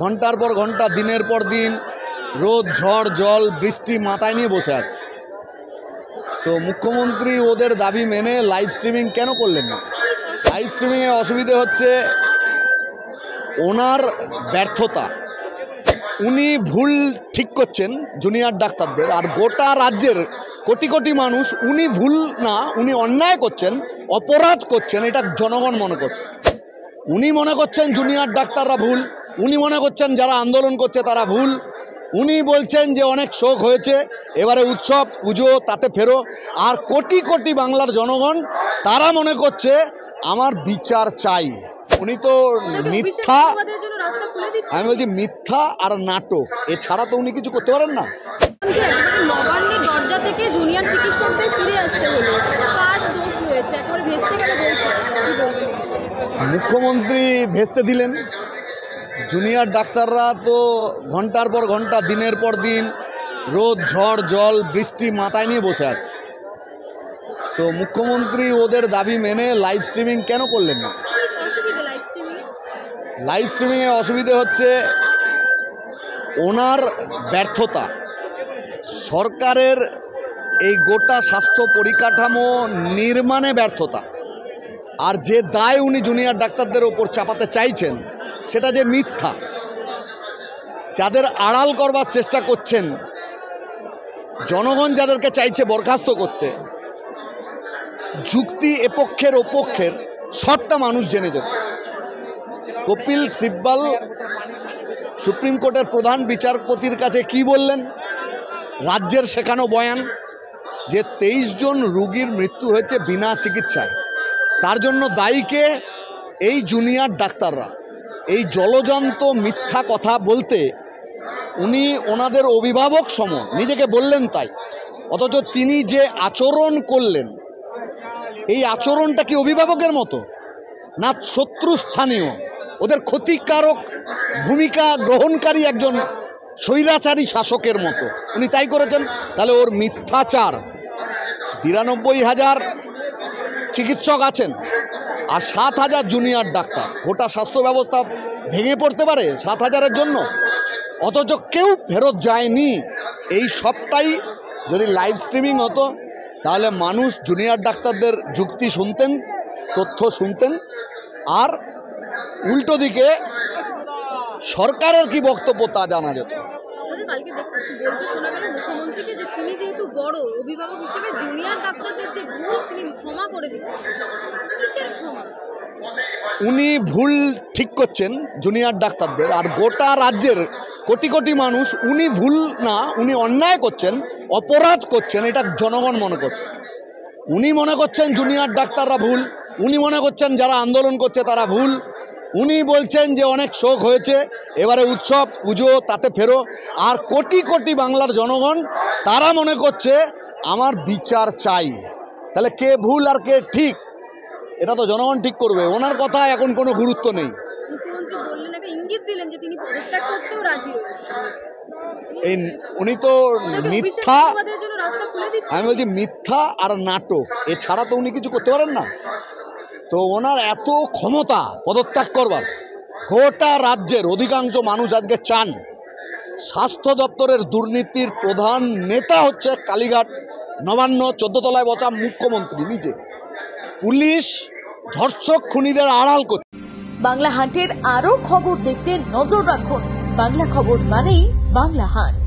ঘন্টার পর ঘন্টা দিনের পর দিন রোদ ঝড় জল বৃষ্টি মাথায় নিয়ে বসে আছে। তো মুখ্যমন্ত্রী ওদের দাবি মেনে লাইভ স্ট্রিমিং কেন করলেন না? লাইভ স্ট্রিমিংয়ে অসুবিধে হচ্ছে ওনার ব্যর্থতা। উনি ভুল ঠিক করছেন জুনিয়র ডাক্তারদের, আর গোটা রাজ্যের কোটি কোটি মানুষ উনি ভুল না, উনি অন্যায় করছেন, অপরাধ করছেন, এটা জনগণ মনে করছে। উনি মনে করছেন জুনিয়র ডাক্তাররা ভুল, উনি মনে করছেন যারা আন্দোলন করছে তারা ভুল। উনি বলছেন যে অনেক শোক হয়েছে, এবারে উৎসব পুজো তাতে ফেরো। আর কোটি কোটি বাংলার জনগণ তারা মনে করছে আমার বিচার চাই। উনি তো মিথ্যা, আমি বলছি মিথ্যা আর নাটক, এছাড়া তো উনি কিছু করতে পারেন না। নবান্নের দরজা থেকে জুনিয়র চিকিৎসকদের ফিরে আসতে হলো, কার দোষ রয়েছে? একবার ভেস্তে গেল বলছে, কি বলবেন? মুখ্যমন্ত্রী ভেস্তে দিলেন। জুনিয়র ডাক্তাররা তো ঘন্টার পর ঘন্টা দিনের পর দিন রোদ ঝড় জল বৃষ্টি মাথায় নিয়ে বসে আছে। তো মুখ্যমন্ত্রী ওদের দাবি মেনে লাইভ স্ট্রিমিং কেন করলেন না? লাইভ স্ট্রিমিংয়ে অসুবিধে হচ্ছে ওনার ব্যর্থতা। সরকারের এই গোটা স্বাস্থ্য পরিকাঠামো নির্মাণে ব্যর্থতা, আর যে দায় উনি জুনিয়র ডাক্তারদের ওপর চাপাতে চাইছেন সেটা যে মিথ্যা। যাদের আড়াল করবার চেষ্টা করছেন, জনগণ যাদেরকে চাইছে বরখাস্ত করতে, যুক্তি এপক্ষের ওপক্ষের সবটা মানুষ জেনে যেত। কপিল সিব্বল সুপ্রিম কোর্টের প্রধান বিচারপতির কাছে কি বললেন? রাজ্যের শেখানো বয়ান যে 23 জন রোগীর মৃত্যু হয়েছে বিনা চিকিৎসায়, তার জন্য দায়ীকে এই জুনিয়র ডাক্তাররা। এই জলজন্ত মিথ্যা কথা বলতে উনি ওনাদের অভিভাবক সম নিজেকে বললেন তাই, অথচ তিনি যে আচরণ করলেন, এই আচরণটা কি অভিভাবকের মতো না শত্রুস্থানীয়, ওদের ক্ষতিকারক ভূমিকা গ্রহণকারী একজন স্বৈরাচারী শাসকের মতো উনি তাই করেছেন? তাহলে ওর মিথ্যাচার। 92,000 চিকিৎসক আছেন আর 7,000 জুনিয়র ডাক্তার, গোটা স্বাস্থ্য ব্যবস্থা ভেঙে পড়তে পারে 7,000-এর জন্য, অথচ কেউ ফেরত যায়নি। এই সবটাই যদি লাইভ স্ট্রিমিং হতো তাহলে মানুষ জুনিয়র ডাক্তারদের যুক্তি শুনতেন, তথ্য শুনতেন, আর উল্টো দিকে সরকারের কি বক্তব্য তা জানা যেত। কালকে বলতে শোনা গেল মুখ্যমন্ত্রীকে যে তিনি যেহেতু বড় অভিভাবক হিসেবে জুনিয়র ডাক্তারদের যে ভুল তিনি ক্ষমা করে দিচ্ছেন। কিসের ক্ষমা? উনি ভুল ঠিক করছেন জুনিয়র ডাক্তারদের, আর গোটা রাজ্যের কোটি কোটি মানুষ উনি ভুল না, উনি অন্যায় করছেন, অপরাধ করছেন, এটা জনগণ মনে করছে। উনি মনে করছেন জুনিয়র ডাক্তাররা ভুল, উনি মনে করছেন যারা আন্দোলন করছে তারা ভুল। উনি বলছেন যে অনেক শোক হয়েছে, এবারে উৎসব পুজো তাতে ফেরো। আর কোটি কোটি বাংলার জনগণ তারা মনে করছে আমার বিচার চাই। তাহলে কে ভুল আর কে ঠিক এটা তো জনগণ ঠিক করবে। ওনার কথা এখন কোনো গুরুত্ব নেই। মুখ্যমন্ত্রী বললেন, একটা ইঙ্গিত দিলেন যে তিনি পদত্যাগ করতেও রাজি হয়েছেন। এই উনি তো মিথ্যা, আমি বলছি মিথ্যা আর নাটক, এছাড়া তো উনি কিছু করতে পারেন না। তো ওনার এত ক্ষমতা পদত্যাগ করবার, গোটা রাজ্যের অধিকাংশ মানুষ আজকে চান। স্বাস্থ্য দপ্তরের দুর্নীতির প্রধান নেতা হচ্ছে কালীঘাট নবান্ন 14 তলায় বসা মুখ্যমন্ত্রী নিজে। পুলিশ ধর্ষক খুনিদের আড়াল করছে। বাংলা হান্টের আরো খবর দেখতে নজর রাখুন। বাংলা খবর মানেই বাংলা হান্ট।